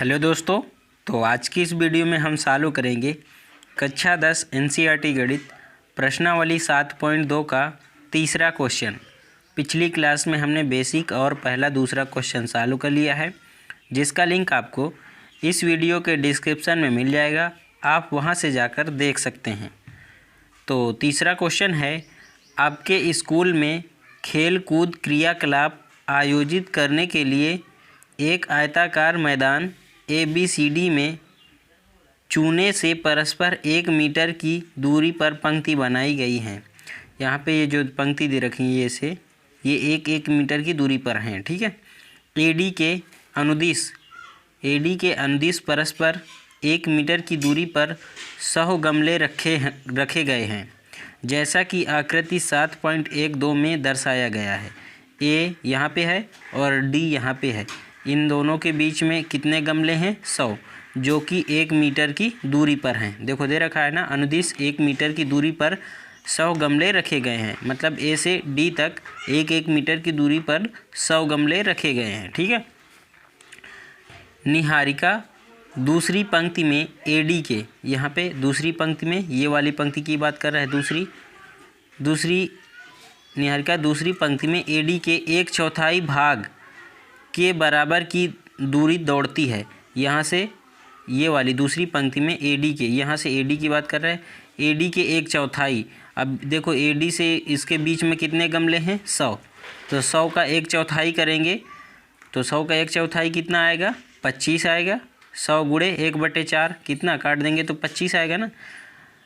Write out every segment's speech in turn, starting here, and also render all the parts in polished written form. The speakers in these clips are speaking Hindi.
हेलो दोस्तों। तो आज की इस वीडियो में हम चालू करेंगे कक्षा 10 एनसीईआरटी गणित प्रश्नावली 7.2 का तीसरा क्वेश्चन। पिछली क्लास में हमने बेसिक और पहला दूसरा क्वेश्चन चालू कर लिया है, जिसका लिंक आपको इस वीडियो के डिस्क्रिप्शन में मिल जाएगा, आप वहां से जाकर देख सकते हैं। तो तीसरा क्वेश्चन है, आपके स्कूल में खेल कूद क्रियाकलाप आयोजित करने के लिए एक आयताकार मैदान ABCD में चूने से परस्पर 1 मीटर की दूरी पर पंक्ति बनाई गई हैं। यहाँ पे ये जो पंक्ति दे रखी है ये 1 मीटर की दूरी पर हैं, ठीक है। AD के अनुदिश परस्पर 1 मीटर की दूरी पर 100 गमले रखे गए हैं, जैसा कि आकृति 7.12 में दर्शाया गया है। A यहाँ पे है और D यहाँ पे है। इन दोनों के बीच में कितने गमले हैं? 100, जो कि 1 मीटर की दूरी पर हैं। देखो दे रखा है ना, अनुदिश 1 मीटर की दूरी पर 100 गमले रखे गए हैं, मतलब A से D तक 1 मीटर की दूरी पर 100 गमले रखे गए हैं, ठीक है। निहारिका दूसरी पंक्ति में AD के, यहाँ पे दूसरी पंक्ति में ये वाली पंक्ति की बात कर रहा है, दूसरी निहारिका दूसरी पंक्ति में AD के 1/4 भाग के बराबर की दूरी दौड़ती है। यहाँ से ये वाली दूसरी पंक्ति में AD के, यहाँ से AD की बात कर रहा है, AD के 1/4। अब देखो AD से इसके बीच में कितने गमले हैं? 100। तो 100 का 1/4 करेंगे तो 100 का 1/4 कितना आएगा? 25 आएगा। 100 गुणे 1/4 कितना काट देंगे तो 25 आएगा ना।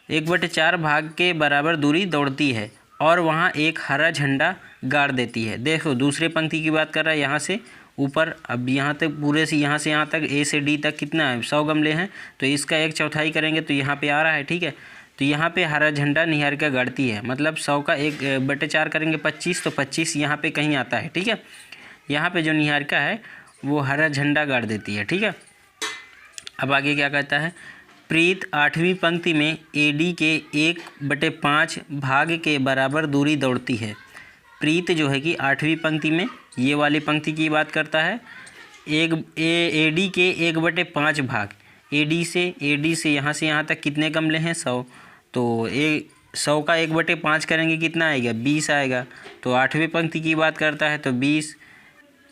1/4 भाग के बराबर दूरी दौड़ती है और वहाँ एक हरा झंडा गाड़ देती है। देखो दूसरे पंक्ति की बात कर रहा है, यहाँ से ऊपर, अब यहाँ तक पूरे से यहाँ तक A से D तक कितना है? 100 गमले हैं, तो इसका 1/4 करेंगे तो यहाँ पे आ रहा है, ठीक है। तो यहाँ पे हरा झंडा निहारिका गाड़ती है, मतलब 100 का 1/4 करेंगे 25, तो 25 यहाँ पे कहीं आता है, ठीक है। यहाँ पे जो निहारिका है वो हरा झंडा गाड़ देती है, ठीक है। अब आगे क्या कहता है? प्रीत 8वीं पंक्ति में AD के 1/5 भाग के बराबर दूरी दौड़ती है। प्रीत जो है कि 8वीं पंक्ति में ये वाली पंक्ति की बात करता है। AD के 1/5 भाग, AD से यहाँ तक कितने गमले हैं? 100। तो 100 का 1/5 करेंगे कितना आएगा? 20 आएगा। तो 8वीं पंक्ति की बात करता है तो 20,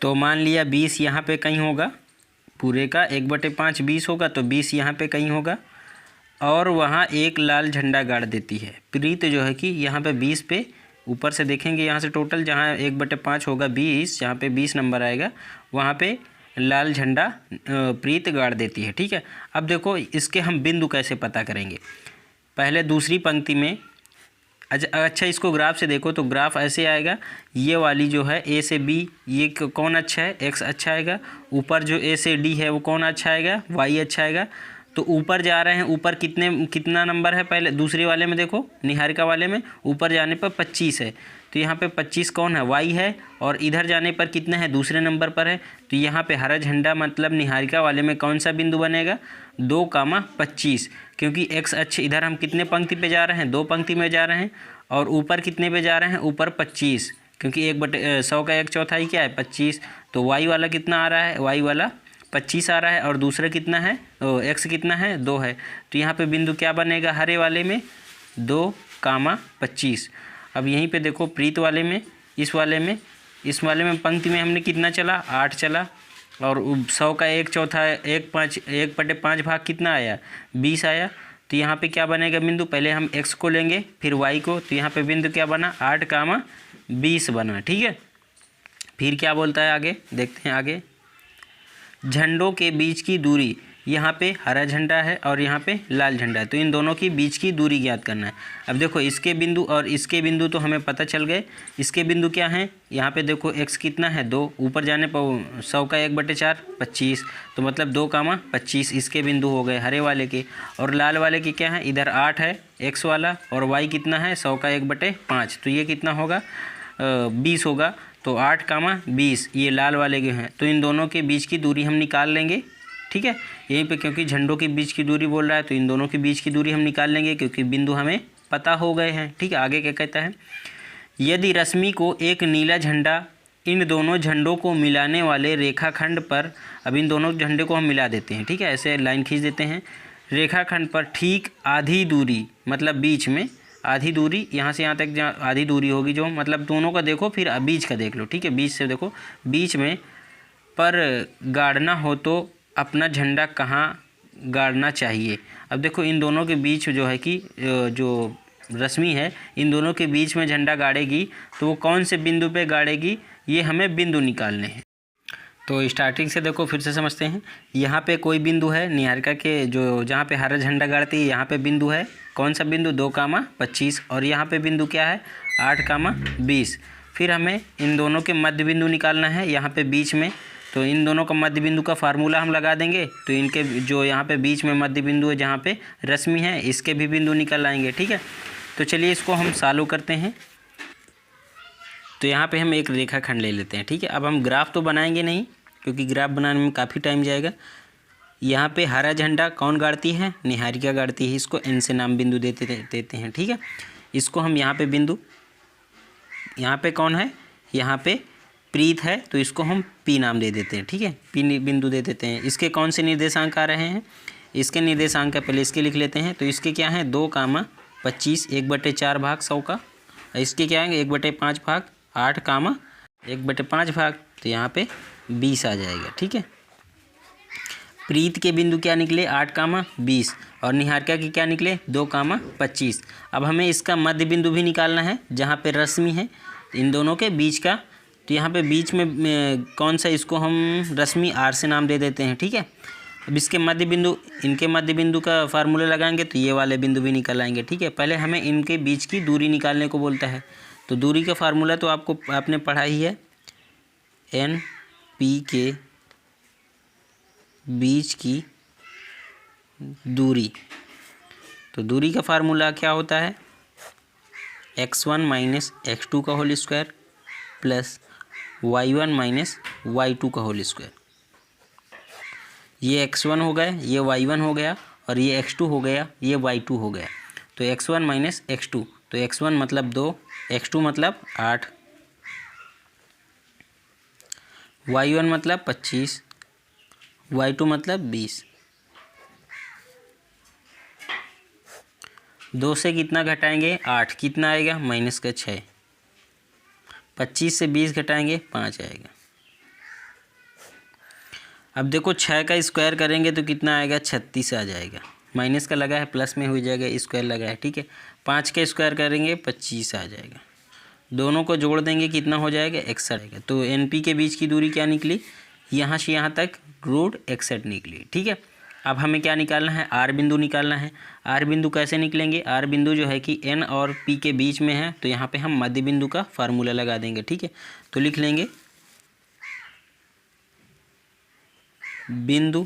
तो मान लिया 20 यहाँ पे कहीं होगा, पूरे का 1/5 20 होगा, तो 20 यहाँ पे कहीं होगा और वहाँ एक लाल झंडा गाड़ देती है। प्रीत जो है कि यहाँ पे 20 पे ऊपर से देखेंगे, यहाँ से टोटल जहाँ 1/5 होगा 20, जहाँ पे 20 नंबर आएगा वहाँ पे लाल झंडा प्रीत गाड़ देती है, ठीक है। अब देखो इसके हम बिंदु कैसे पता करेंगे। पहले दूसरी पंक्ति में, अच्छा इसको ग्राफ से देखो तो ग्राफ ऐसे आएगा, ये वाली जो है A से B, ये कौन अच्छा है? X अच्छा आएगा। ऊपर जो A से D है वो कौन अच्छा आएगा? Y अच्छा आएगा। तो ऊपर जा रहे हैं, ऊपर कितना नंबर है? पहले दूसरे वाले में देखो, निहारिका वाले में ऊपर जाने पर 25 है, तो यहाँ पे 25 कौन है? Y है। और इधर जाने पर कितने हैं? दूसरे नंबर पर है, तो यहाँ पे हरा झंडा मतलब निहारिका वाले में कौन सा बिंदु बनेगा? 2,25, क्योंकि X अक्ष इधर हम कितने पंक्ति पे जा रहे हैं? 2 पंक्ति में जा रहे हैं। और ऊपर कितने पे जा रहे हैं? ऊपर 25, क्योंकि 1/100 का 1/4 क्या है? 25। तो Y वाला कितना आ रहा है? Y वाला 25 आ रहा है। और दूसरा कितना है? X कितना है? 2 है। तो यहाँ पे बिंदु क्या बनेगा? हरे वाले में 2,25। अब यहीं पे देखो प्रीत वाले में, इस वाले में पंक्ति में हमने कितना चला? 8 चला। और 100 का 1/5 भाग कितना आया? 20 आया। तो यहाँ पे क्या बनेगा बिंदु? पहले हम X को लेंगे फिर Y को, तो यहाँ पे बिंदु क्या बना? 8,20 बना, ठीक है। फिर क्या बोलता है आगे, देखते हैं आगे। झंडों के बीच की दूरी, यहाँ पे हरा झंडा है और यहाँ पे लाल झंडा है, तो इन दोनों की बीच की दूरी ज्ञात करना है। अब देखो इसके बिंदु और इसके बिंदु तो हमें पता चल गए। इसके बिंदु क्या हैं? यहाँ पे देखो X कितना है? 2, ऊपर जाने पर 100 का 1/4 25, तो मतलब 2,25 इसके बिंदु हो गए हरे वाले के। और लाल वाले के क्या है? इधर 8 है X वाला, और Y कितना है? 100 का 1/5, तो ये कितना होगा? 20 होगा। तो 8,20 ये लाल वाले के हैं, तो इन दोनों के बीच की दूरी हम निकाल लेंगे, ठीक है। यहीं पे क्योंकि झंडों के बीच की दूरी बोल रहा है, तो इन दोनों के बीच की दूरी हम निकाल लेंगे, क्योंकि बिंदु हमें पता हो गए हैं, ठीक है। आगे क्या कहता है? यदि रश्मि को एक नीला झंडा इन दोनों झंडों को मिलाने वाले रेखाखंड पर, अब इन दोनों झंडे को हम मिला देते हैं, ठीक है, ऐसे लाइन खींच देते हैं। रेखाखंड पर ठीक आधी दूरी, मतलब बीच में आधी दूरी, यहाँ से यहाँ तक जहाँ आधी दूरी होगी जो, मतलब दोनों का देखो, फिर बीच का देख लो, ठीक है, बीच से देखो, बीच में पर गाड़ना हो तो अपना झंडा कहाँ गाड़ना चाहिए। अब देखो इन दोनों के बीच जो है कि जो रश्मि है इन दोनों के बीच में झंडा गाड़ेगी, तो वो कौन से बिंदु पे गाड़ेगी, ये हमें बिंदु निकालने हैं। तो स्टार्टिंग से देखो, फिर से समझते हैं। यहाँ पे कोई बिंदु है निहारिका के, जो जहाँ पे हरा झंडा गाड़ती है, यहाँ पे बिंदु है, कौन सा बिंदु, 2,25, और यहाँ पे बिंदु क्या है, 8,20। फिर हमें इन दोनों के मध्य बिंदु निकालना है यहाँ पे बीच में। तो इन दोनों का मध्य बिंदु का फार्मूला हम लगा देंगे, तो इनके जो यहाँ पे बीच में मध्य बिंदु है जहाँ पे रश्मि है, इसके भी बिंदु निकल आएंगे, ठीक है। तो चलिए इसको हम सॉल्व करते हैं। तो यहाँ पे हम एक रेखाखंड ले लेते हैं, ठीक है। अब हम ग्राफ तो बनाएंगे नहीं, क्योंकि ग्राफ बनाने में काफ़ी टाइम जाएगा। यहाँ पे हरा झंडा कौन गाड़ती है, निहारिका गाड़ती है, इसको एन से नाम बिंदु देते हैं, ठीक है। इसको हम यहाँ पे बिंदु, यहाँ पे कौन है, यहाँ पे प्रीत है, तो इसको हम पी नाम दे देते हैं, ठीक है, पी बिंदु दे देते हैं। इसके कौन से निर्देशांक आ रहे हैं, इसके निर्देशांक का पहले इसके लिख लेते हैं। तो इसके क्या है, 2,25, 1/4 भाग 100 का। इसके क्या है, 1/5 भाग 8, 1/5 भाग, तो यहाँ पे 20 आ जाएगा, ठीक है। प्रीत के बिंदु क्या निकले, 8,20, और निहारिका के क्या निकले, 2,25। अब हमें इसका मध्य बिंदु भी निकालना है, जहाँ पे रश्मि है इन दोनों के बीच का। तो यहाँ पे बीच में कौन सा, इसको हम रश्मि आर से नाम दे देते हैं, ठीक है। अब इसके मध्य बिंदु, इनके मध्य बिंदु का फार्मूला लगाएंगे तो ये वाले बिंदु भी निकल आएंगे, ठीक है। पहले हमें इनके बीच की दूरी निकालने को बोलता है। तो दूरी का फार्मूला तो आपने पढ़ा ही है, एन पी के बीच की दूरी। तो दूरी का फार्मूला क्या होता है, x1 माइनस x2 का whole square plus y1 minus y2 का होल स्क्वायर। ये x1 हो गया, ये y1 हो गया, और ये x2 हो गया, ये y2 हो गया। तो x1 माइनस x2, तो x1 मतलब 2, x2 मतलब 8, y1 मतलब 25, y2 मतलब 20। 2 से कितना घटाएंगे, 8, कितना आएगा, -6। 25 से 20 घटाएंगे, 5 आएगा। अब देखो 6 का स्क्वायर करेंगे तो कितना आएगा, 36 आ जाएगा। माइनस का लगा है, प्लस में हो जाएगा, स्क्वायर लगा है, ठीक है। 5 का स्क्वायर करेंगे, 25 आ जाएगा। दोनों को जोड़ देंगे, कितना हो जाएगा, 61 आएगा। तो एनपी के बीच की दूरी क्या निकली, यहाँ से यहाँ तक √61 निकली, ठीक है। अब हमें क्या निकालना है, आर बिंदु निकालना है। आर बिंदु कैसे निकलेंगे, आर बिंदु जो है कि एन और पी के बीच में है, तो यहाँ पे हम मध्य बिंदु का फार्मूला लगा देंगे, ठीक है। तो लिख लेंगे बिंदु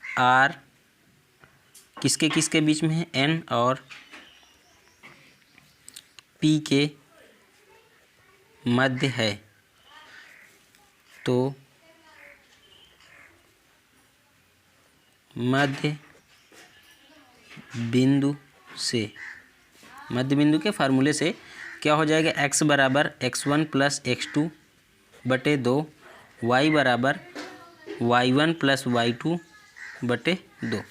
आर किसके किसके बीच में है, एन और पी के मध्य है, तो मध्य बिंदु के फार्मूले से क्या हो जाएगा, x बराबर x1 प्लस x2 बटे 2, y बराबर y1 प्लस y2 बटे 2।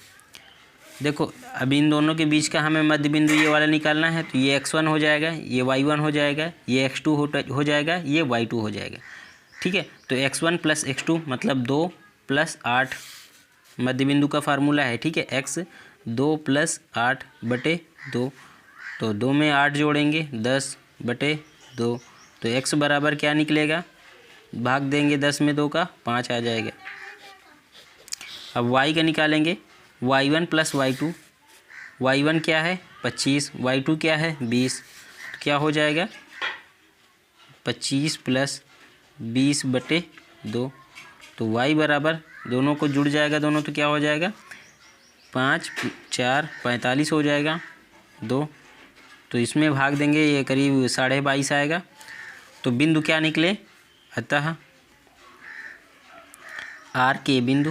देखो अब इन दोनों के बीच का हमें मध्य बिंदु ये वाला निकालना है, तो ये x1 हो जाएगा, ये y1 हो जाएगा, ये x2 हो जाएगा, ये y2 हो जाएगा, ठीक है। तो x1 प्लस x2 मतलब 2 प्लस 8 मध्य बिंदु का फार्मूला है, ठीक है। x 2 प्लस 8 बटे 2, तो 2 में 8 जोड़ेंगे, 10 बटे 2। तो x बराबर क्या निकलेगा, भाग देंगे 10 में 2 का, 5 आ जाएगा। अब y का निकालेंगे, y1 प्लस y2, y1 क्या है 25, y2 क्या है 20, तो क्या हो जाएगा 25 प्लस 20 बटे 2। तो y बराबर, दोनों को जुड़ जाएगा दोनों, तो क्या हो जाएगा 5 4 45 हो जाएगा 2। तो इसमें भाग देंगे, ये करीब 22.5 आएगा। तो बिंदु क्या निकले, अतः आर के बिंदु,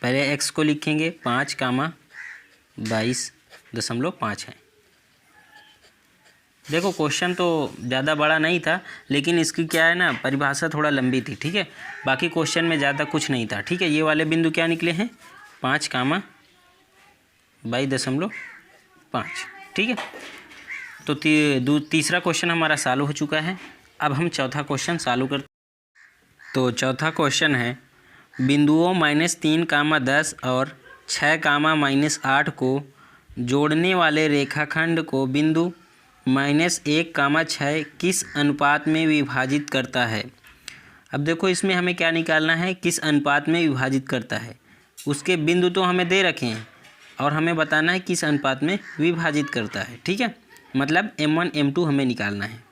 पहले x को लिखेंगे 5, 22.5 है, देखो क्वेश्चन तो ज़्यादा बड़ा नहीं था, लेकिन इसकी क्या है ना, परिभाषा थोड़ा लंबी थी। ठीक है, बाकी क्वेश्चन में ज़्यादा कुछ नहीं था। ठीक है, ये वाले बिंदु क्या निकले हैं, 5,22.5। ठीक है, तो तीसरा क्वेश्चन हमारा सॉल्व हो चुका है। अब हम चौथा क्वेश्चन सॉल्व करते। तो चौथा क्वेश्चन है, बिंदुओं -3, 10 और 6, -8 को जोड़ने वाले रेखाखंड को बिंदु -1, 6 किस अनुपात में विभाजित करता है। अब देखो इसमें हमें क्या निकालना है, किस अनुपात में विभाजित करता है। उसके बिंदु तो हमें दे रखे हैं और हमें बताना है किस अनुपात में विभाजित करता है। ठीक है, मतलब M1 M2 हमें निकालना है।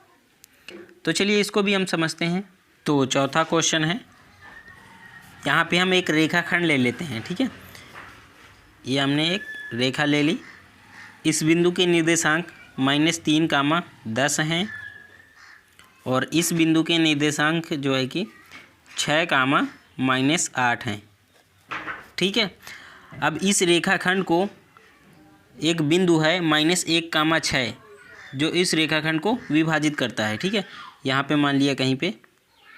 तो चलिए इसको भी हम समझते हैं। तो चौथा क्वेश्चन है, यहाँ पे हम एक रेखाखंड ले लेते हैं। ठीक है, ये हमने एक रेखा ले ली। इस बिंदु के निर्देशांक -3, 10 हैं और इस बिंदु के निर्देशांक जो है कि 6, -8 हैं। ठीक है, अब इस रेखाखंड को एक बिंदु है -1, 6 जो इस रेखाखंड को विभाजित करता है। ठीक है, यहाँ पे मान लिया, कहीं पे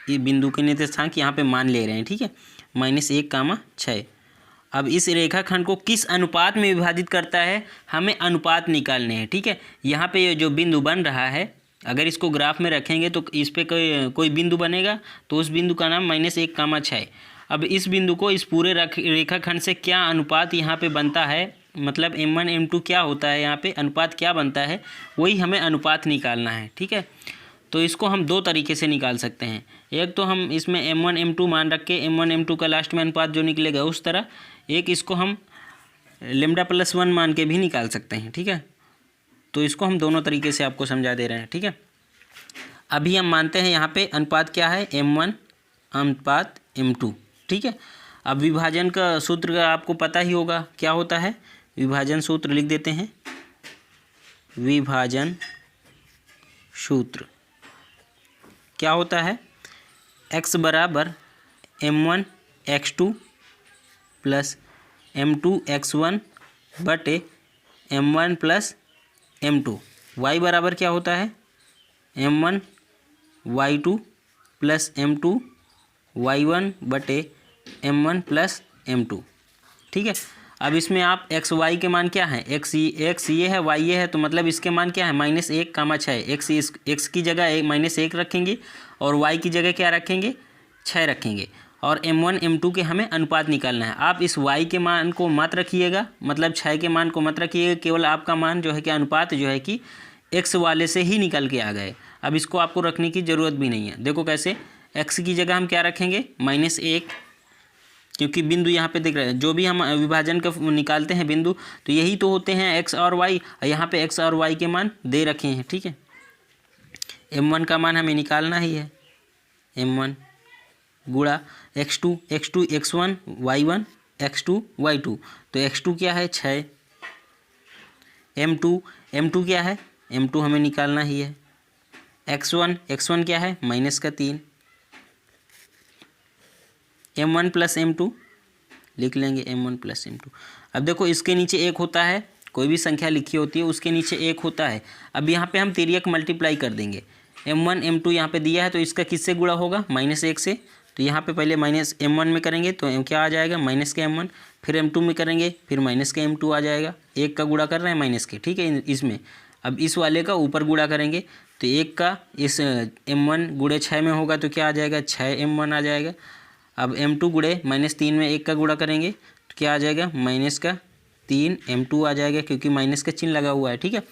ये बिंदु के निर्देशांक यहाँ पे मान ले रहे हैं। ठीक है, -1, 6। अब इस रेखाखंड को किस अनुपात में विभाजित करता है, हमें अनुपात निकालने हैं। ठीक है, यहाँ पे ये जो बिंदु बन रहा है, अगर इसको ग्राफ में रखेंगे तो इस पे कोई बिंदु बनेगा, तो उस बिंदु का नाम -1, 6। अब इस बिंदु को इस पूरे रेखाखंड से क्या अनुपात यहाँ पे बनता है, मतलब M1 M2 क्या होता है, यहाँ पे अनुपात क्या बनता है, वही हमें अनुपात निकालना है। ठीक है, तो इसको हम दो तरीके से निकाल सकते हैं। एक तो हम इसमें M1 M2 मान रख के M1 M2 का लास्ट में अनुपात जो निकलेगा उस तरह, एक इसको हम λ+1 मान के भी निकाल सकते हैं। ठीक है, तो इसको हम दोनों तरीके से आपको समझा दे रहे हैं। ठीक है, अभी हम मानते हैं यहाँ पे अनुपात क्या है, M1 अनुपात M2। ठीक है, अब विभाजन का सूत्र का आपको पता ही होगा क्या होता है। विभाजन सूत्र लिख देते हैं। विभाजन सूत्र क्या होता है, x बराबर M1 x2 plus M2 x1 बटे M1 प्लस M2। y बराबर क्या होता है, M1 y2 plus M2 y1 बटे M1 प्लस M2। ठीक है, अब इसमें आप x y के मान क्या है, x ये है, y ये है, तो मतलब इसके मान क्या है, -1, 6। x की जगह -1 रखेंगे और y की जगह क्या रखेंगे, 6 रखेंगे। और M1 M2 के हमें अनुपात निकालना है। आप इस y के मान को मत रखिएगा, मतलब 6 के मान को मत रखिएगा, केवल आपका मान जो है कि अनुपात जो है कि x वाले से ही निकल के आ गए। अब इसको आपको रखने की ज़रूरत भी नहीं है। देखो कैसे, x की जगह हम क्या रखेंगे, -1, क्योंकि बिंदु यहाँ पे दिख रहे हैं। जो भी हम विभाजन का निकालते हैं बिंदु, तो यही तो होते हैं x और y। यहाँ पे x और y के मान दे रखे हैं। ठीक है, M1 का मान हमें निकालना ही है, M1 गुणा x2 x1 y1 x2 y2, तो x2 क्या है, 6। M2 क्या है, M2 हमें निकालना ही है। x1 क्या है, -3। M1 प्लस M2 लिख लेंगे, M1 प्लस M2। अब देखो इसके नीचे एक होता है, कोई भी संख्या लिखी होती है उसके नीचे एक होता है। अब यहाँ पे हम तिर्यक मल्टीप्लाई कर देंगे। M1 M2 यहाँ पे दिया है, तो इसका किससे गुणा होगा, -1 से। तो यहाँ पे पहले -M1 में करेंगे तो क्या आ जाएगा, -M1, फिर M2 में करेंगे, फिर -M2 आ जाएगा। एक का गुणा कर रहे हैं माइनस के। ठीक है, इसमें अब इस वाले का ऊपर गुणा करेंगे, तो एक का इस M1 गुणे 6 में होगा तो क्या आ जाएगा, 6M1 आ जाएगा। अब M2 गुणे -3 में एक का गुणा करेंगे तो क्या आ जाएगा, -3M2 आ जाएगा, क्योंकि माइनस का चिन्ह लगा हुआ है। ठीक है,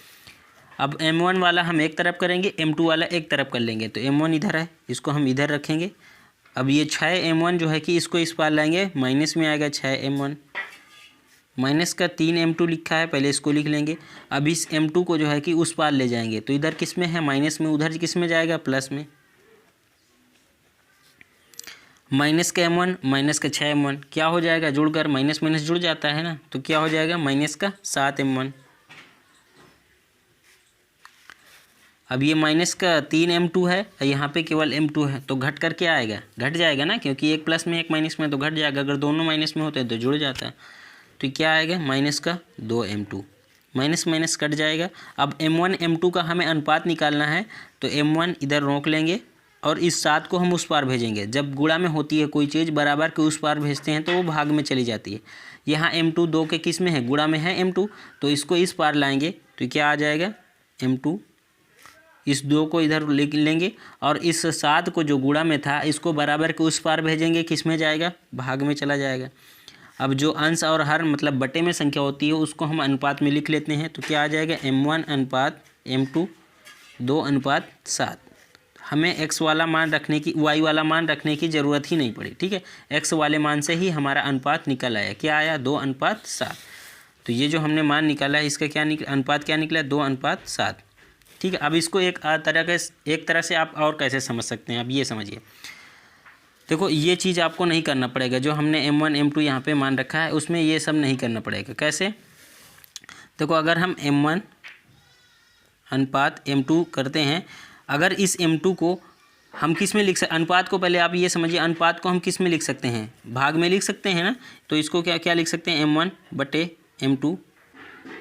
अब M1 वाला हम एक तरफ करेंगे, M2 वाला एक तरफ कर लेंगे, तो M1 इधर है, इसको हम इधर रखेंगे। अब ये 6M1 जो है कि इसको इस पार लाएंगे, माइनस में आएगा 6M1, माइनस का 3M2 लिखा है, पहले इसको लिख लेंगे। अब इस M2 को जो है कि उस पार ले जाएंगे, तो इधर किस में है, माइनस में, उधर किस में जाएगा, प्लस में। माइनस का M1 माइनस का 6M1 क्या हो जाएगा, जुड़कर माइनस माइनस जुड़ जाता है ना, तो क्या हो जाएगा, माइनस का 7M1। अब ये माइनस का 3M2 है, यहाँ पे केवल M2 है, तो घट कर क्या आएगा, घट जाएगा ना, क्योंकि एक प्लस में एक माइनस में, तो घट जाएगा। अगर दोनों माइनस में होते हैं तो जुड़ जाता है, तो क्या आएगा, माइनस का 2M2। माइनस माइनस कट जाएगा। अब M1 M2 का हमें अनुपात निकालना है, तो M1 इधर रोक लेंगे और इस 7 को हम उस पार भेजेंगे। जब गुणा में होती है कोई चीज़ बराबर के उस पार भेजते हैं तो वो भाग में चली जाती है। यहाँ M2 2 के किस में है, गुणा में है M2, तो इसको इस पार लाएंगे तो क्या आ जाएगा M2। इस 2 को इधर लेंगे और इस 7 को जो गुणा में था इसको बराबर के उस पार भेजेंगे, किस में जाएगा, भाग में चला जाएगा। अब जो अंश और हर मतलब बटे में संख्या होती है उसको हम अनुपात में लिख लेते हैं, तो क्या आ जाएगा M1 अनुपात M2 2:7। हमें x वाला मान रखने की, y वाला मान रखने की ज़रूरत ही नहीं पड़ी, ठीक है। x वाले मान से ही हमारा अनुपात निकल आया, क्या आया 2:7। तो ये जो हमने मान निकाला है इसका क्या अनुपात क्या निकला, 2:7, ठीक है। अब इसको एक तरह से आप और कैसे समझ सकते हैं, अब ये समझिए। देखो ये चीज़ आपको नहीं करना पड़ेगा, जो हमने M1 M2 यहाँ पे मान रखा है उसमें ये सब नहीं करना पड़ेगा। कैसे, देखो अगर हम M1 अनुपात M2 करते हैं, अगर इस M2 को हम किस में लिख सकते, अनुपात को पहले आप ये समझिए, अनुपात को हम किस में लिख सकते हैं, भाग में लिख सकते हैं ना। तो इसको क्या क्या लिख सकते हैं, M1/M2।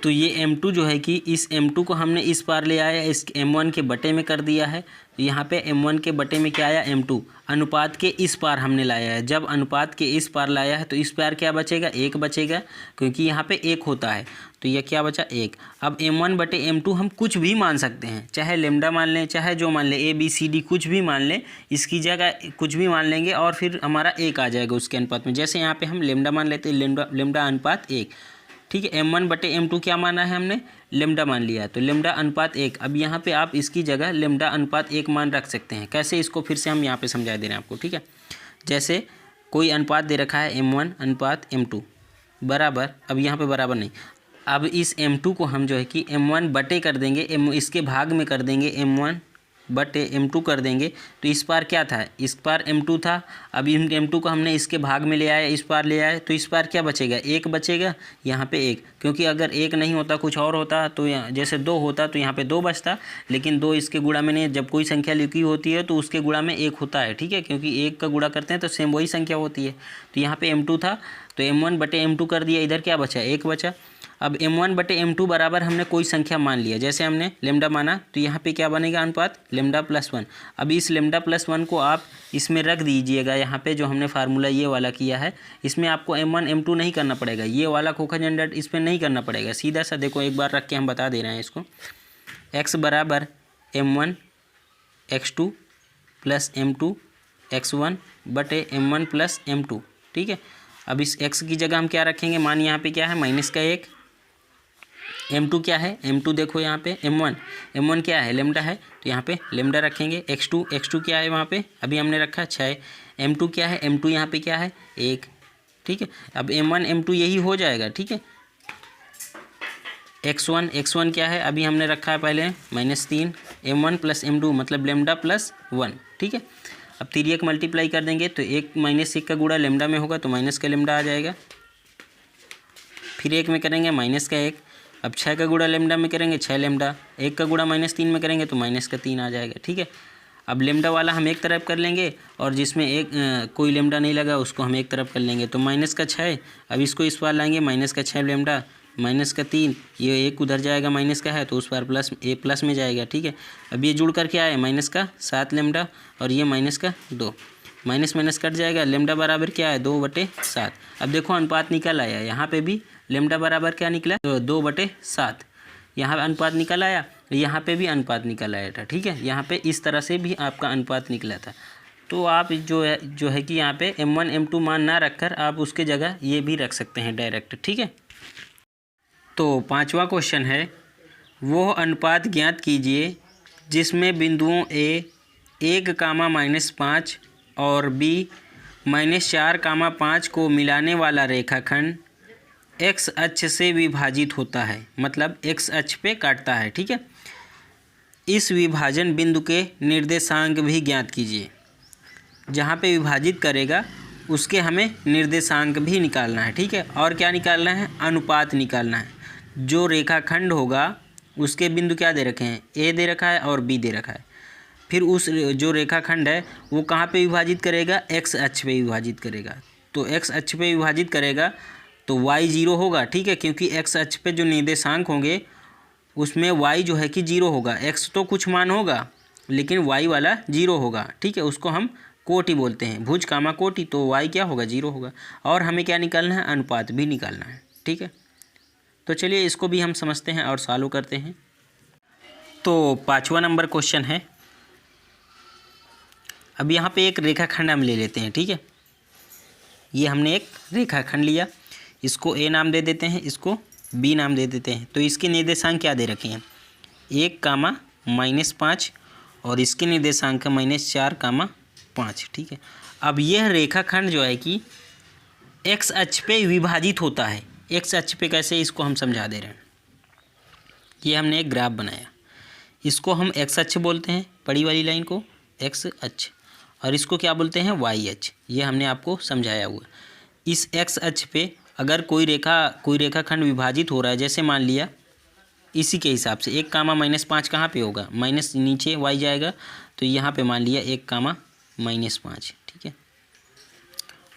तो ये M2 जो है कि इस M2 को हमने इस पार ले आया, इस M1 के बटे में कर दिया है। तो यहाँ पे M1 के बटे में क्या आया, M2 अनुपात के इस पार हमने लाया है। जब अनुपात के इस पार लाया है तो इस पार क्या बचेगा, 1 बचेगा, क्योंकि यहाँ पे 1 होता है। तो यह क्या बचा, 1। अब M1/M2 हम कुछ भी मान सकते हैं, चाहे लेमडा मान लें, चाहे जो मान लें, ABCD कुछ भी मान लें, इसकी जगह कुछ भी मान लेंगे और फिर हमारा 1 आ जाएगा उसके अनुपात में। जैसे यहाँ पे हम लेमडा मान लेते हैं, लेमडा अनुपात 1, ठीक है। M1/M2 क्या माना है हमने, लेमडा मान लिया है, तो लेमडा अनुपात 1। अब यहाँ पे आप इसकी जगह लेमडा अनुपात 1 मान रख सकते हैं। कैसे, इसको फिर से हम यहाँ पे समझा दे रहे हैं आपको, ठीक है। जैसे कोई अनुपात दे रखा है M1 अनुपात M2 बराबर, अब यहाँ पे बराबर नहीं, अब इस M2 को हम जो है कि M1 बटे कर देंगे, इसके भाग में कर देंगे, M1/M2 कर देंगे। तो इस पार क्या था, इस पार M2 था। अब इन M2 को हमने इसके भाग में ले आया, इस पार ले आए, तो इस पार क्या बचेगा, 1 बचेगा, यहाँ पे 1, क्योंकि अगर 1 नहीं होता कुछ और होता तो जैसे 2 होता तो यहाँ पे 2 बचता, लेकिन 2 इसके गुणा में नहीं। जब कोई संख्या लिखी होती है तो उसके गुणा में 1 होता है, ठीक है, क्योंकि 1 का गुणा करते हैं तो सेम वही संख्या होती है। तो यहाँ पे M2 था तो M1/M2 कर दिया, इधर क्या बचा, 1 बचा। अब M1/M2 बराबर हमने कोई संख्या मान लिया, जैसे हमने लेमडा माना, तो यहाँ पे क्या बनेगा अनुपात, λ+1। अब इस λ+1 को आप इसमें रख दीजिएगा, यहाँ पे जो हमने फार्मूला ये वाला किया है, इसमें आपको M1 M2 नहीं करना पड़ेगा, ये वाला खोखा-झंझट इस पर नहीं करना पड़ेगा, सीधा सा देखो एक बार रख के हम बता दे रहे हैं इसको। x बराबर M1 x2 + M2 x1/M1 + M2, ठीक है। अब इस x की जगह हम क्या रखेंगे, मान यहाँ पे क्या है, -1। M2 क्या है, M2 देखो यहाँ पे M1 क्या है, लेमडा है, तो यहाँ पे लेमडा रखेंगे। x2 क्या है वहाँ पे, अभी हमने रखा 6। M2 क्या है, M2 यहाँ पे क्या है, 1, ठीक है। अब M1 M2 यही हो जाएगा, ठीक है। x1 क्या है, अभी हमने रखा है पहले -3। M1 + M2 मतलब λ+1, ठीक है। अब तिर्यक मल्टीप्लाई कर देंगे तो 1 -1 का गुणा लेमडा में होगा तो माइनस का लेमडा आ जाएगा। फिर 1 में करेंगे -1। अब 6 का गुणा लेमडा में करेंगे 6 लेमडा, 1 का गुणा -3 में करेंगे तो -3 आ जाएगा, ठीक है। अब लेमडा वाला हम एक तरफ कर लेंगे और जिसमें कोई लेमडा नहीं लगा उसको हम एक तरफ कर लेंगे, तो -6। अब इसको इस बार लाएंगे, -6 लेमडा -3, ये 1 उधर जाएगा, माइनस का है तो उस बार प्लस में जाएगा, ठीक है। अब ये जुड़ कर क्या है, -7 लेमडा और ये -2, माइनस कट जाएगा, लेमडा बराबर क्या है, 2/7। अब देखो अनुपात निकल आया, यहाँ पे भी लेमडा बराबर क्या निकला, 2/7, यहाँ अनुपात निकल आया, यहाँ पे भी अनुपात निकल आया था, ठीक है। यहाँ पे इस तरह से भी आपका अनुपात निकला था। तो आप जो है कि यहाँ पे M1 M2 मान ना रखकर आप उसके जगह ये भी रख सकते हैं डायरेक्ट, ठीक है। तो 5वां क्वेश्चन है, वो अनुपात ज्ञात कीजिए जिसमें बिंदुओं A 1, -5 और B -4, 5 को मिलाने वाला रेखाखंड x अक्ष से विभाजित होता है, मतलब x अक्ष पे काटता है, ठीक है। इस विभाजन बिंदु के निर्देशांक भी ज्ञात कीजिए। जहाँ पे विभाजित करेगा उसके हमें निर्देशांक भी निकालना है, ठीक है। और क्या निकालना है, अनुपात निकालना है। जो रेखाखंड होगा उसके बिंदु क्या दे रखे हैं, A दे रखा है और B दे रखा है। फिर उस जो रेखाखंड है वो कहाँ पे विभाजित करेगा, x अक्ष पे विभाजित करेगा। तो x अक्ष पे विभाजित करेगा तो y 0 होगा, ठीक है, क्योंकि x अक्ष पे जो निर्देशांक होंगे उसमें y जो है कि 0 होगा। x तो कुछ मान होगा लेकिन y वाला 0 होगा, ठीक है, उसको हम कोटि बोलते हैं, भुज कामा कोटि, तो y क्या होगा 0 होगा। और हमें क्या निकालना है, अनुपात भी निकालना है, ठीक है। तो चलिए इसको भी हम समझते हैं और सॉल्व करते हैं। तो 5वां नंबर क्वेश्चन है। अब यहाँ पे एक रेखाखंड हम ले लेते हैं, ठीक है। ये हमने एक रेखाखंड लिया, इसको a नाम दे देते हैं, इसको b नाम दे देते हैं। तो इसके निर्देशांक क्या दे रखे हैं, 1, और इसके निर्देशांक -4, ठीक है। अब यह रेखाखंड जो है कि x अक्ष पे विभाजित होता है। x अक्ष पे कैसे, इसको हम समझा दे रहे हैं। ये हमने एक ग्राफ बनाया, इसको हम x अक्ष बोलते हैं, बड़ी वाली लाइन को x अक्ष, और इसको क्या बोलते हैं, y अक्ष। ये हमने आपको समझाया हुआ। इस x अक्ष पे अगर कोई रेखाखंड विभाजित हो रहा है, जैसे मान लिया इसी के हिसाब से 1, -5 कहाँ पे होगा, माइनस नीचे y जाएगा, तो यहाँ पे मान लिया 1, ठीक है।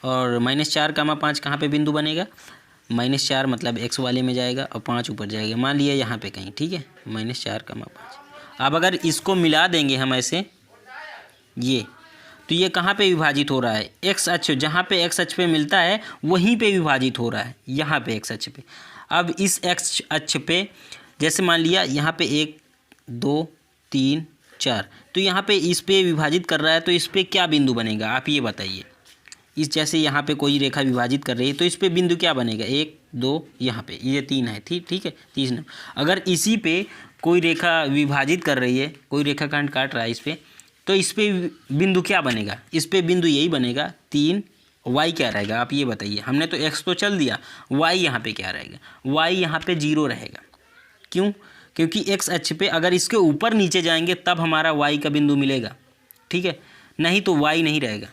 और -4, 5 कहाँ पे बिंदु बनेगा, -4 मतलब x वाले में जाएगा और 5 ऊपर जाएगा, मान लिया यहाँ पे कहीं, ठीक है, -4, 5। अब अगर इसको मिला देंगे हम ऐसे, ये तो ये कहाँ पे विभाजित हो रहा है, x अक्ष, जहाँ पे x अक्ष पे मिलता है वहीं पे विभाजित हो रहा है, यहाँ पे x अक्ष पे। अब इस x अक्ष पे जैसे मान लिया यहाँ पे 1, 2, 3, 4, तो यहाँ पे इस पे विभाजित कर रहा है, तो इस पे क्या बिंदु बनेगा, आप ये बताइए। इस जैसे यहाँ पे कोई रेखा विभाजित कर रही है तो इस पे बिंदु क्या बनेगा, 1, 2, यहाँ पे ये 3 है, ठीक है, 3। अगर इसी पे कोई रेखा विभाजित कर रही है, कोई रेखाखंड काट रहा है इस पे, तो इस पे बिंदु क्या बनेगा, इस पे बिंदु यही बनेगा 3। y क्या रहेगा, आप ये बताइए। हमने तो x तो चल दिया, y यहाँ पे क्या रहेगा, y यहाँ पे 0 रहेगा। क्यों, क्योंकि x अक्ष पे अगर इसके ऊपर नीचे जाएंगे तब हमारा y का बिंदु मिलेगा, ठीक है, नहीं तो y नहीं रहेगा।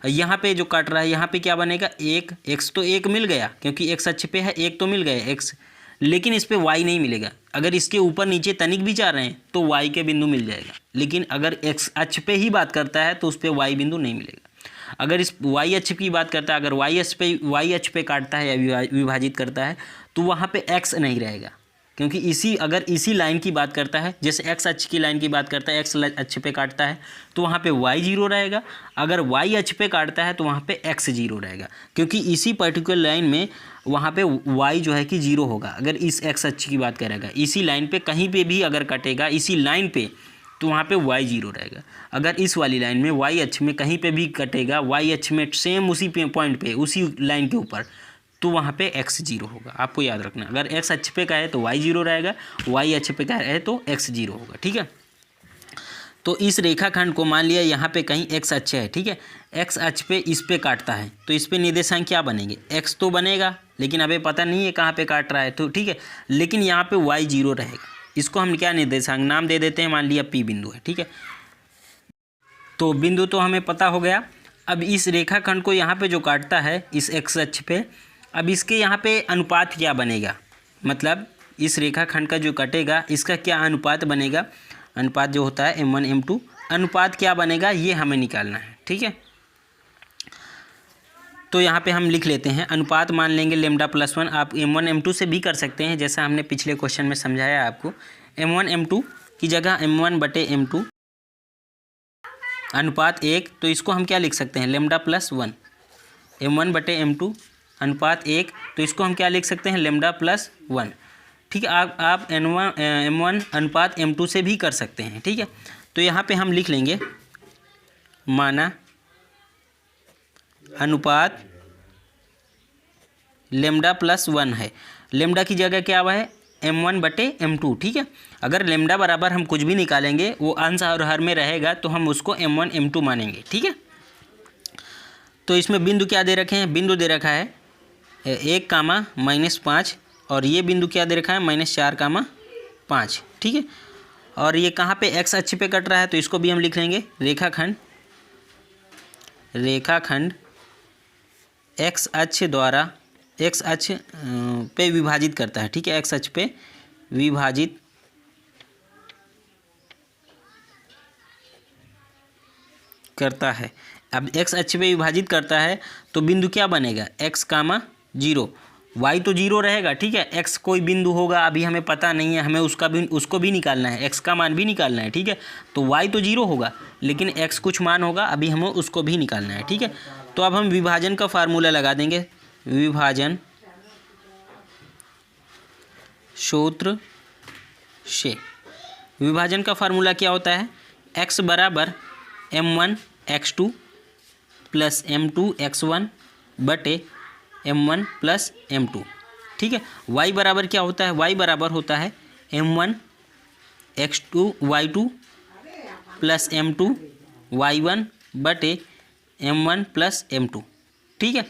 यहाँ पे जो काट रहा है यहाँ पे क्या बनेगा, 1, x तो 1 मिल गया क्योंकि x अक्ष पे है, 1 तो मिल गया x, लेकिन इस पे y नहीं मिलेगा। अगर इसके ऊपर नीचे तनिक भी जा रहे हैं तो y के बिंदु मिल जाएगा, लेकिन अगर x अक्ष पे ही बात करता है तो उस पर y बिंदु नहीं मिलेगा। अगर इस y अक्ष की बात करता है, अगर y अक्ष पे काटता है या विभाजित करता है तो वहाँ पे x नहीं रहेगा, क्योंकि अगर इसी लाइन की बात करता है, जैसे x अक्ष की लाइन की बात करता है, x अक्ष पे काटता है तो वहाँ पे y 0 रहेगा। अगर y अक्ष पे काटता है तो वहाँ पे x 0 रहेगा, क्योंकि इसी पर्टिकुलर लाइन में वहाँ पे y जो है कि 0 होगा। अगर इस x अक्ष की बात करेगा, इसी लाइन पे कहीं पे भी अगर कटेगा इसी लाइन पे तो वहाँ पे y 0 रहेगा। अगर इस वाली लाइन में y अक्ष में कहीं पे भी कटेगा, y अक्ष में सेम उसी पॉइंट पे, उसी लाइन के ऊपर, तो वहाँ पे x 0 होगा। आपको याद रखना, अगर x अक्ष पे का है तो y 0 रहेगा, y अक्ष पे का है तो x 0 होगा, ठीक है। तो इस रेखाखंड को मान लिया यहाँ पे कहीं x अक्ष है, ठीक है, x अक्ष पे इस पे काटता है तो इस पे निर्देशांक क्या बनेंगे, x तो बनेगा, लेकिन अभी पता नहीं है कहाँ पे काट रहा है, तो ठीक है, लेकिन यहाँ पे y 0 रहेगा। इसको हम क्या निर्देशांक नाम दे देते हैं, मान लिया p बिंदु है, ठीक है। तो बिंदु तो हमें पता हो गया। अब इस रेखाखंड को यहाँ पे जो काटता है इस x अक्ष पे, अब इसके यहाँ पे अनुपात क्या बनेगा, मतलब इस रेखाखंड का जो कटेगा इसका क्या अनुपात बनेगा, अनुपात जो होता है m1 m2, अनुपात क्या बनेगा ये हमें निकालना है, ठीक है। तो यहाँ पे हम लिख लेते हैं, अनुपात मान लेंगे λ+1। आप m1 m2 से भी कर सकते हैं, जैसा हमने पिछले क्वेश्चन में समझाया आपको। m1 m2 की जगह m1/m2 अनुपात 1, तो इसको हम क्या लिख सकते हैं, λ+1। m1/m2 अनुपात 1, तो इसको हम क्या लिख सकते हैं, λ+1, ठीक है। आप m1 अनुपात m2 से भी कर सकते हैं, ठीक है। तो यहाँ पे हम लिख लेंगे, माना अनुपात λ+1 है, लैम्डा की जगह क्या हुआ है, m1/m2, ठीक है। अगर लैम्डा बराबर हम कुछ भी निकालेंगे वो अंश और हर में रहेगा तो हम उसको m1 m2 मानेंगे, ठीक है। तो इसमें बिंदु क्या दे रखे हैं, बिंदु दे रखा है 1, -5, और ये बिंदु क्या दे रखा है, -4, 5, ठीक है। और ये कहाँ पे x अक्ष पे कट रहा है तो इसको भी हम लिख लेंगे, रेखाखंड x अक्ष द्वारा x अक्ष पे विभाजित करता है, ठीक है, x अक्ष पे विभाजित करता है। अब x अक्ष पे विभाजित करता है तो बिंदु क्या बनेगा, x, 0, y तो 0 रहेगा, ठीक है। x कोई बिंदु होगा, अभी हमें पता नहीं है, हमें उसको भी निकालना है, x का मान भी निकालना है, ठीक है। तो y तो 0 होगा, लेकिन x कुछ मान होगा, अभी हमें उसको भी निकालना है, ठीक है। तो अब हम विभाजन का फार्मूला लगा देंगे, विभाजन सूत्र से। विभाजन का फार्मूला क्या होता है, x बराबर m1 x2 plus m2 x1 बटे m1 प्लस m2, ठीक है। y बराबर क्या होता है, y बराबर होता है m1 x2 y2 plus m2 y1 बटे m1 प्लस m2, ठीक है।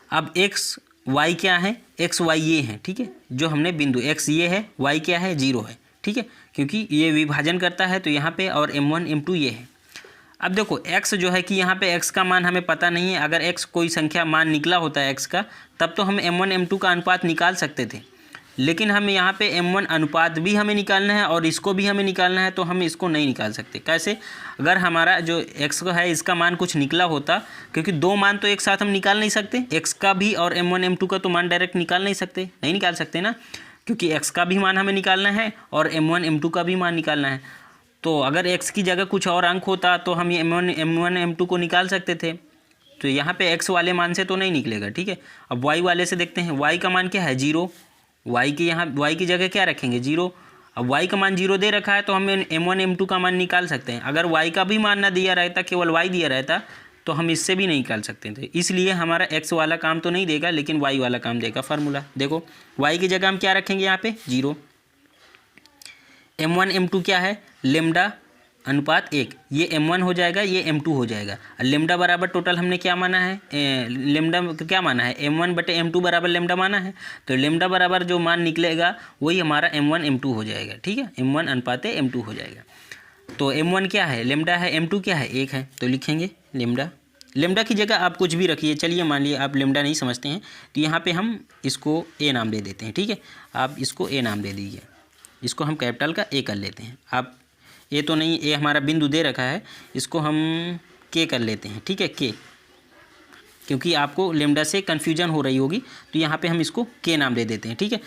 अब x y क्या है, x y ये है, ठीक है। जो हमने बिंदु x ये है, y क्या है 0 है, ठीक है, क्योंकि ये विभाजन करता है तो यहाँ पे, और m1 m2 ये है। अब देखो x जो है कि यहाँ पे x का मान हमें पता नहीं है, अगर x कोई संख्या मान निकला होता है x का, तब तो हम m1 m2 का अनुपात निकाल सकते थे, लेकिन हमें यहाँ पे m1 अनुपात भी हमें निकालना है और इसको भी हमें निकालना है, तो हम इसको नहीं निकाल सकते। कैसे, अगर हमारा जो x को है इसका मान कुछ निकला होता, क्योंकि दो मान तो एक साथ हम निकाल नहीं सकते, x का भी और m1 m2 का तो मान डायरेक्ट निकाल नहीं सकते, नहीं निकाल सकते ना, क्योंकि x का भी मान हमें निकालना है और m1 m2 का भी मान निकालना है। तो अगर x की जगह कुछ और अंक होता तो हम ये m1 m2 को निकाल सकते थे, तो यहाँ पे x वाले मान से तो नहीं निकलेगा, ठीक है। अब y वाले से देखते हैं, y का मान क्या है 0, y की यहाँ y की जगह क्या रखेंगे 0। अब y का मान 0 दे रखा है तो हम m1 m2 का मान निकाल सकते हैं। अगर y का भी मान ना दिया रहता, केवल y दिया रहता, तो हम इससे भी नहीं निकाल सकते थे। इसलिए हमारा x वाला काम तो नहीं देगा, लेकिन y वाला काम देगा फार्मूला। देखो y की जगह हम क्या रखेंगे यहाँ पे 0, m1 m2 क्या है लेमडा अनुपात 1, ये m1 हो जाएगा, ये m2 हो जाएगा। लेमडा बराबर टोटल हमने क्या माना है, लेमडा क्या माना है m1 बटे m2 बराबर लेमडा माना है, तो लेमडा बराबर जो मान निकलेगा वही हमारा m1 m2 हो जाएगा, ठीक है। m1 अनुपात m2 हो जाएगा। तो m1 क्या है लेमडा है, m2 क्या है 1 है, तो लिखेंगे लेमडा। लेमडा की जगह आप कुछ भी रखिए, चलिए मान लिए आप लेमडा नहीं समझते हैं तो यहाँ पे हम इसको a नाम दे देते हैं, ठीक है। आप इसको a नाम दे दीजिए, इसको हम कैपिटल का a कर लेते हैं। आप ए तो नहीं, ए हमारा बिंदु दे रखा है, इसको हम के कर लेते हैं, ठीक है, के, क्योंकि आपको लेमडा से कन्फ्यूजन हो रही होगी, तो यहाँ पे हम इसको के नाम दे देते हैं, ठीक है।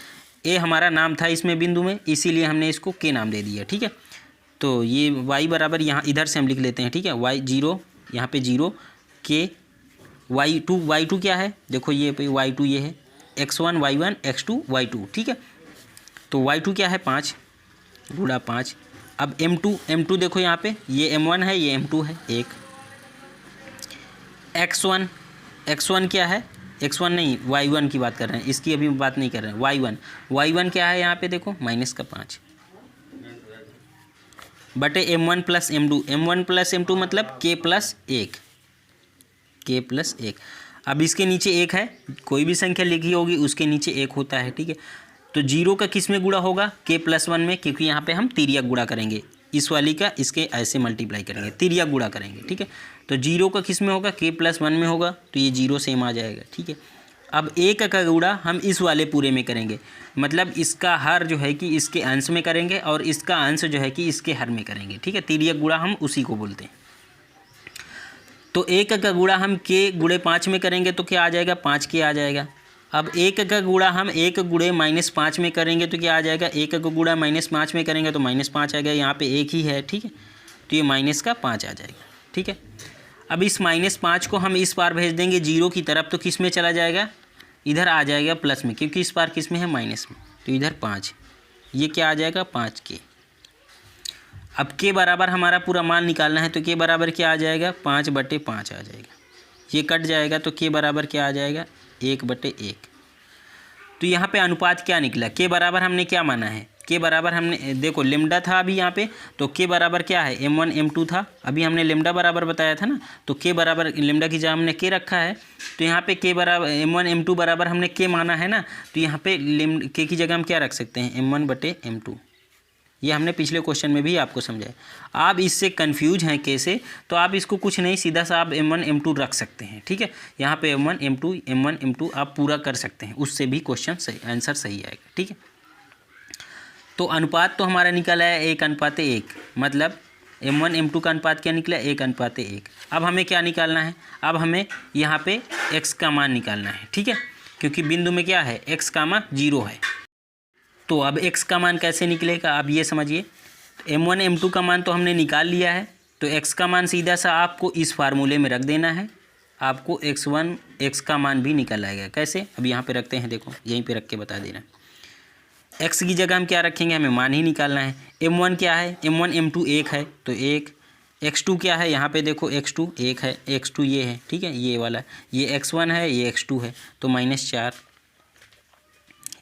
ए हमारा नाम था इसमें बिंदु में, इसीलिए हमने इसको के नाम दे दिया, ठीक है। तो ये y बराबर यहाँ इधर से हम लिख लेते हैं, ठीक है, y 0 यहाँ पे 0 के y2 क्या है, देखो ये y2 ये है x1 y1 x2 y2, ठीक है। तो y2 क्या है 5 गुणा 5। अब m2 देखो यहाँ पे, ये m1 है, ये m2 है 1। x1 क्या है, x1 नहीं y1 की बात कर रहे हैं, इसकी अभी बात नहीं कर रहे हैं। y1 क्या है यहाँ पे देखो माइनस का 5 बटे m1 प्लस m2 मतलब k प्लस 1। अब इसके नीचे 1 है, कोई भी संख्या लिखी होगी उसके नीचे 1 होता है, ठीक है। तो 0 का किस में गुणा होगा, k प्लस 1 में, क्योंकि यहाँ पे हम तिर्यक गुणा करेंगे, इस वाली का इसके ऐसे मल्टीप्लाई करेंगे, तिर्यक गुणा करेंगे, ठीक है। तो 0 का किस में होगा, k प्लस 1 में होगा, तो ये 0 सेम आ जाएगा, ठीक है। अब 1 का गुणा हम इस वाले पूरे में करेंगे, मतलब इसका हर जो है कि इसके अंश में करेंगे और इसका अंश जो है कि इसके हर में करेंगे, ठीक है। तिर्यक गुणा हम उसी को बोलते हैं। तो 1 का गुणा हम k गुणे 5 में करेंगे तो क्या आ जाएगा, 5k आ जाएगा। अब 1 का गुणा हम 1 गुणे -5 में करेंगे तो क्या आ जाएगा, 1 का गुणा -5 में करेंगे तो -5 आ गया, यहाँ पे 1 ही है, ठीक है, तो ये -5 आ जाएगा, ठीक है। अब इस -5 को हम इस पार भेज देंगे 0 की तरफ, तो किस में चला जाएगा, इधर आ जाएगा प्लस में, क्योंकि इस पार किस में है माइनस में, तो इधर 5, ये क्या आ जाएगा 5k। अब के बराबर हमारा पूरा मान निकालना है, तो के बराबर क्या आ जाएगा 5/5 आ जाएगा, ये कट जाएगा, तो के बराबर क्या आ जाएगा 1/1। तो यहाँ पे अनुपात क्या निकला, के बराबर हमने क्या माना है, के बराबर हमने देखो लेमडा था अभी यहाँ पे, तो के बराबर क्या है m1 m2 था, अभी हमने लेमडा बराबर बताया था ना, तो के बराबर लेमडा की जगह हमने के रखा है, तो यहाँ पे के बराबर m1 m2 बराबर हमने के माना है ना, तो यहाँ पे के की जगह हम क्या रख सकते हैं m1/m2। ये हमने पिछले क्वेश्चन में भी आपको समझाया। आप इससे कंफ्यूज हैं कैसे, तो आप इसको कुछ नहीं, सीधा सा आप m1 m2 रख सकते हैं, ठीक है। यहाँ पे m1 m2 आप पूरा कर सकते हैं, उससे भी क्वेश्चन सही आंसर सही आएगा, ठीक है। तो अनुपात तो हमारा निकला है 1:1, मतलब m1 m2 का अनुपात क्या निकला 1:1। अब हमें क्या निकालना है, अब हमें यहाँ पे x का मान निकालना है, ठीक है। क्योंकि बिंदु में क्या है, x कामा 0 है। तो अब x का मान कैसे निकलेगा आप ये समझिए। m1 m2 का मान तो हमने निकाल लिया है, तो x का मान सीधा सा आपको इस फार्मूले में रख देना है, आपको x1 x का मान भी निकल आएगा। कैसे, अब यहाँ पे रखते हैं, देखो यहीं पे रख के बता देना। x की जगह हम क्या रखेंगे, हमें मान ही निकालना है। m1 क्या है, m1 m2 1 है तो 1, x2 क्या है, यहाँ पे देखो x2 1 है, x2 ये है, ठीक है, ये वाला, ये x1 है, ये x2 है, तो -4।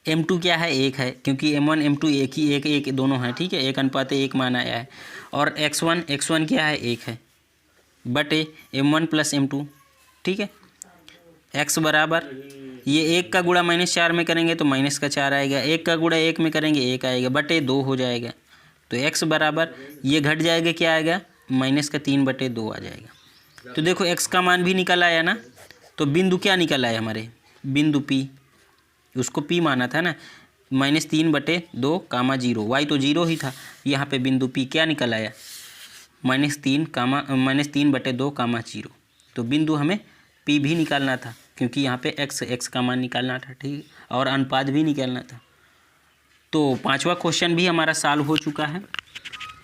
m2 क्या है, 1 है, क्योंकि m1 m2 एक ही एक दोनों हैं, ठीक है, 1:1 मान आया है। और x1 क्या है, 1 है, बटे m1 + m2, ठीक है। x बराबर ये 1 का गुणा -4 में करेंगे तो -4 आएगा, 1 का गुणा 1 में करेंगे 1 आएगा, बटे 2 हो जाएगा। तो x बराबर ये घट जाएगा, क्या आएगा, -3/2 आ जाएगा। तो देखो x का मान भी निकल आया ना। तो बिंदु क्या निकल आया हमारे, बिंदु P, उसको P माना था ना, -3/2 कामा 0, y तो 0 ही था, यहाँ पे बिंदु P क्या निकल आया, -3/2 कामा 0। तो बिंदु हमें P भी निकालना था, क्योंकि यहाँ पे x का मान निकालना था, ठीक, और अनुपात भी निकालना था। तो 5वां क्वेश्चन भी हमारा सॉल्व हो चुका है।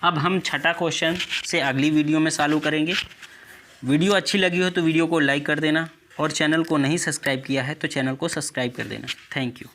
अब हम 6ठा क्वेश्चन से अगली वीडियो में सॉल्व करेंगे। वीडियो अच्छी लगी हो तो वीडियो को लाइक कर देना, और चैनल को नहीं सब्सक्राइब किया है तो चैनल को सब्सक्राइब कर देना। Thank you.